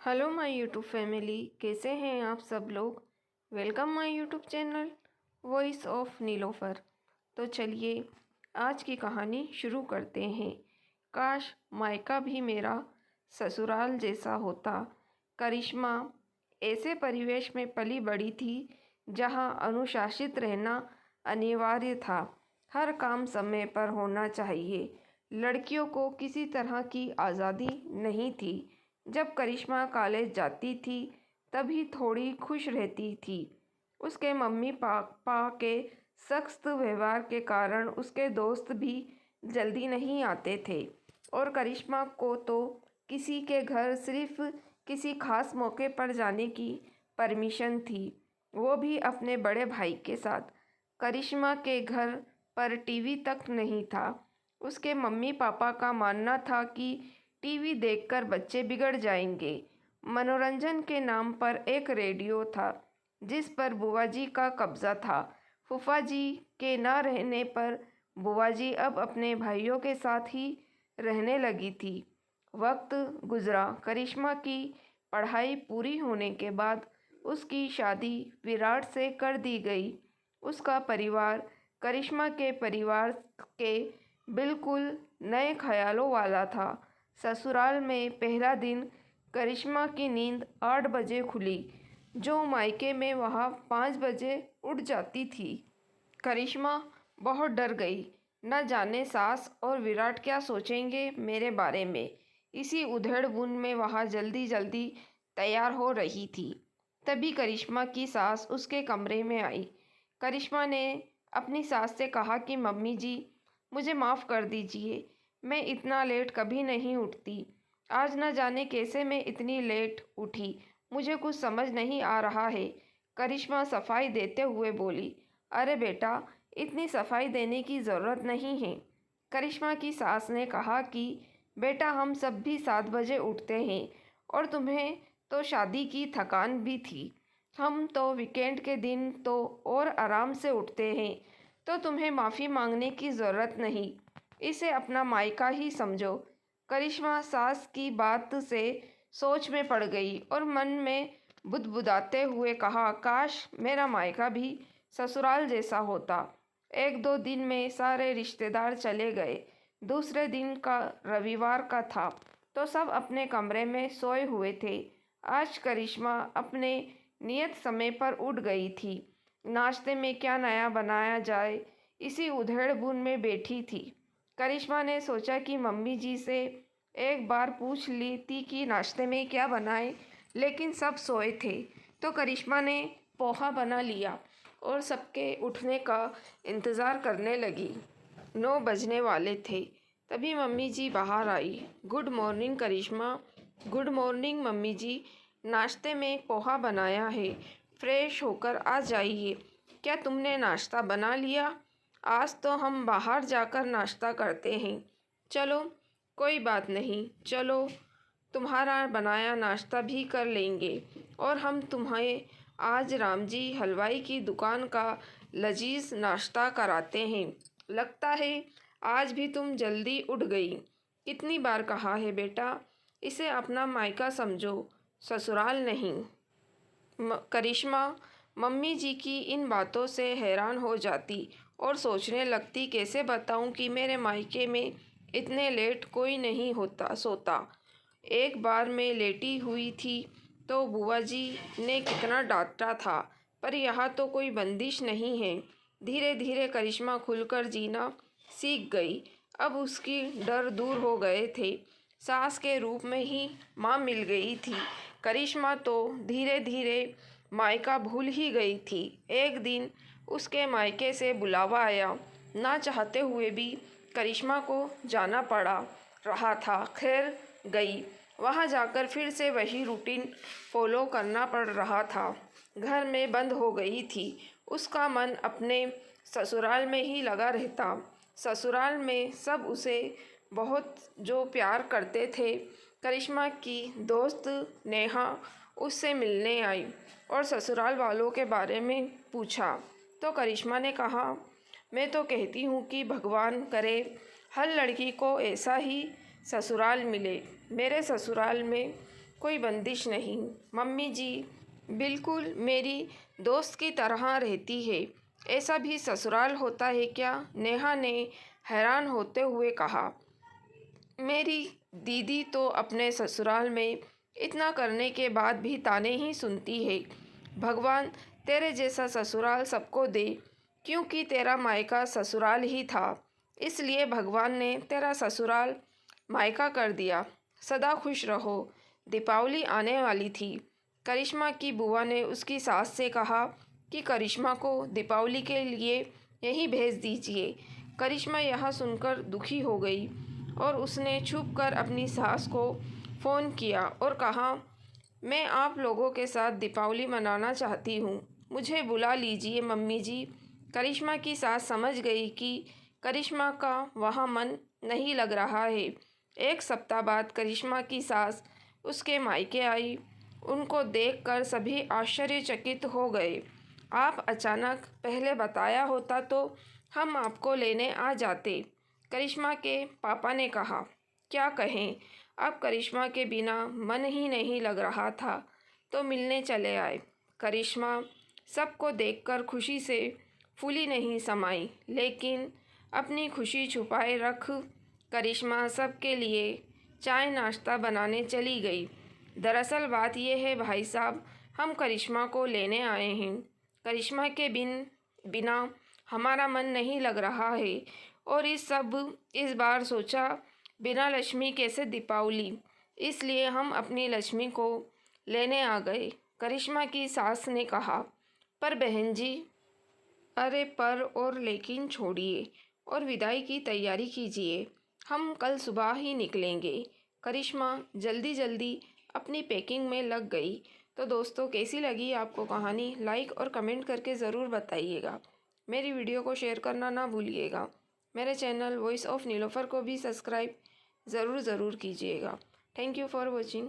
Hello my YouTube family, कैसे हैं आप सब लोग। Welcome my YouTube channel voice of Nilofar. तो चलिए आज की कहानी शुरू करते हैं। काश मायका भी मेरा ससुराल जैसा होता। करिश्मा ऐसे परिवेश में पली बड़ी थी जहां अनुशासित रहना अनिवार्य था। हर काम समय पर होना चाहिए। लड़कियों को किसी तरह की आज़ादी नहीं थी। जब करिश्मा कॉलेज जाती थी तभी थोड़ी खुश रहती थी। उसके मम्मी पापा के सख्त व्यवहार के कारण उसके दोस्त भी जल्दी नहीं आते थे और करिश्मा को तो किसी के घर सिर्फ किसी खास मौके पर जाने की परमिशन थी, वो भी अपने बड़े भाई के साथ। करिश्मा के घर पर टीवी तक नहीं था। उसके मम्मी पापा का मानना था कि टीवी देखकर बच्चे बिगड़ जाएंगे। मनोरंजन के नाम पर एक रेडियो था जिस पर बुआ जी का कब्जा था। फूफा जी के न रहने पर बुआ जी अब अपने भाइयों के साथ ही रहने लगी थी। वक्त गुजरा। करिश्मा की पढ़ाई पूरी होने के बाद उसकी शादी विराट से कर दी गई। उसका परिवार करिश्मा के परिवार के बिल्कुल नए ख्यालों वाला था। ससुराल में पहला दिन करिश्मा की नींद 8 बजे खुली, जो मायके में वह 5 बजे उठ जाती थी। करिश्मा बहुत डर गई। न जाने सास और विराट क्या सोचेंगे मेरे बारे में। इसी उधेड़-बुन में वह जल्दी जल्दी तैयार हो रही थी। तभी करिश्मा की सास उसके कमरे में आई। करिश्मा ने अपनी सास से कहा कि मम्मी जी, मुझे माफ़ कर दीजिए, मैं इतना लेट कभी नहीं उठती। आज न जाने कैसे मैं इतनी लेट उठी, मुझे कुछ समझ नहीं आ रहा है। करिश्मा सफाई देते हुए बोली। अरे बेटा, इतनी सफाई देने की ज़रूरत नहीं है। करिश्मा की सास ने कहा कि बेटा, हम सब भी 7 बजे उठते हैं और तुम्हें तो शादी की थकान भी थी। हम तो वीकेंड के दिन तो और आराम से उठते हैं, तो तुम्हें माफ़ी मांगने की ज़रूरत नहीं। इसे अपना मायका ही समझो। करिश्मा सास की बात से सोच में पड़ गई और मन में बुदबुदाते हुए कहा, काश मेरा मायका भी ससुराल जैसा होता। 1-2 दिन में सारे रिश्तेदार चले गए। दूसरे दिन का रविवार का था तो सब अपने कमरे में सोए हुए थे। आज करिश्मा अपने नियत समय पर उठ गई थी। नाश्ते में क्या नया बनाया जाए, इसी उधेड़-बुन में बैठी थी। करिश्मा ने सोचा कि मम्मी जी से एक बार पूछ लेती कि नाश्ते में क्या बनाए, लेकिन सब सोए थे तो करिश्मा ने पोहा बना लिया और सबके उठने का इंतज़ार करने लगी। 9 बजने वाले थे तभी मम्मी जी बाहर आई। गुड मॉर्निंग करिश्मा। गुड मॉर्निंग मम्मी जी, नाश्ते में पोहा बनाया है, फ्रेश होकर आ जाइए। क्या तुमने नाश्ता बना लिया? आज तो हम बाहर जाकर नाश्ता करते हैं। चलो कोई बात नहीं, चलो तुम्हारा बनाया नाश्ता भी कर लेंगे और हम तुम्हें आज रामजी हलवाई की दुकान का लजीज नाश्ता कराते हैं। लगता है आज भी तुम जल्दी उठ गई। कितनी बार कहा है बेटा, इसे अपना मायका समझो, ससुराल नहीं। करिश्मा मम्मी जी की इन बातों से हैरान हो जाती और सोचने लगती, कैसे बताऊं कि मेरे मायके में इतने लेट कोई नहीं होता सोता। एक बार मैं लेटी हुई थी तो बुआ जी ने कितना डांटा था, पर यहाँ तो कोई बंदिश नहीं है। धीरे धीरे करिश्मा खुलकर जीना सीख गई। अब उसकी डर दूर हो गए थे। सास के रूप में ही माँ मिल गई थी। करिश्मा तो धीरे धीरे मायका भूल ही गई थी। एक दिन उसके मायके से बुलावा आया। ना चाहते हुए भी करिश्मा को जाना पड़ा रहा था। खैर गई। वहाँ जाकर फिर से वही रूटीन फॉलो करना पड़ रहा था। घर में बंद हो गई थी। उसका मन अपने ससुराल में ही लगा रहता। ससुराल में सब उसे बहुत जो प्यार करते थे। करिश्मा की दोस्त नेहा उससे मिलने आई और ससुराल वालों के बारे में पूछा तो करिश्मा ने कहा, मैं तो कहती हूँ कि भगवान करे हर लड़की को ऐसा ही ससुराल मिले। मेरे ससुराल में कोई बंदिश नहीं। मम्मी जी बिल्कुल मेरी दोस्त की तरह रहती है। ऐसा भी ससुराल होता है क्या? नेहा ने हैरान होते हुए कहा। मेरी दीदी तो अपने ससुराल में इतना करने के बाद भी ताने ही सुनती है। भगवान तेरे जैसा ससुराल सबको दे, क्योंकि तेरा मायका ससुराल ही था, इसलिए भगवान ने तेरा ससुराल मायका कर दिया। सदा खुश रहो। दीपावली आने वाली थी। करिश्मा की बुआ ने उसकी सास से कहा कि करिश्मा को दीपावली के लिए यहीं भेज दीजिए। करिश्मा यह सुनकर दुखी हो गई और उसने छुप कर अपनी सास को फ़ोन किया और कहा, मैं आप लोगों के साथ दीपावली मनाना चाहती हूँ, मुझे बुला लीजिए मम्मी जी। करिश्मा की सास समझ गई कि करिश्मा का वहाँ मन नहीं लग रहा है। एक सप्ताह बाद करिश्मा की सास उसके मायके आई। उनको देखकर सभी आश्चर्यचकित हो गए। आप अचानक पहले बताया होता तो हम आपको लेने आ जाते, करिश्मा के पापा ने कहा। क्या कहें, अब करिश्मा के बिना मन ही नहीं लग रहा था, तो मिलने चले आए। करिश्मा सबको देखकर खुशी से फूली नहीं समाई, लेकिन अपनी खुशी छुपाए रख करिश्मा सबके लिए चाय नाश्ता बनाने चली गई। दरअसल बात यह है भाई साहब, हम करिश्मा को लेने आए हैं। करिश्मा के बिना हमारा मन नहीं लग रहा है और इस बार सोचा बिना लक्ष्मी कैसे दीपावली, इसलिए हम अपनी लक्ष्मी को लेने आ गए, करिश्मा की सास ने कहा। पर बहन जी, अरे पर और लेकिन छोड़िए और विदाई की तैयारी कीजिए, हम कल सुबह ही निकलेंगे। करिश्मा जल्दी जल्दी अपनी पैकिंग में लग गई। तो दोस्तों, कैसी लगी आपको कहानी? लाइक और कमेंट करके ज़रूर बताइएगा। मेरी वीडियो को शेयर करना ना भूलिएगा। मेरे चैनल वॉइस ऑफ नीलोफर को भी सब्सक्राइब ज़रूर कीजिएगा। Thank you for watching.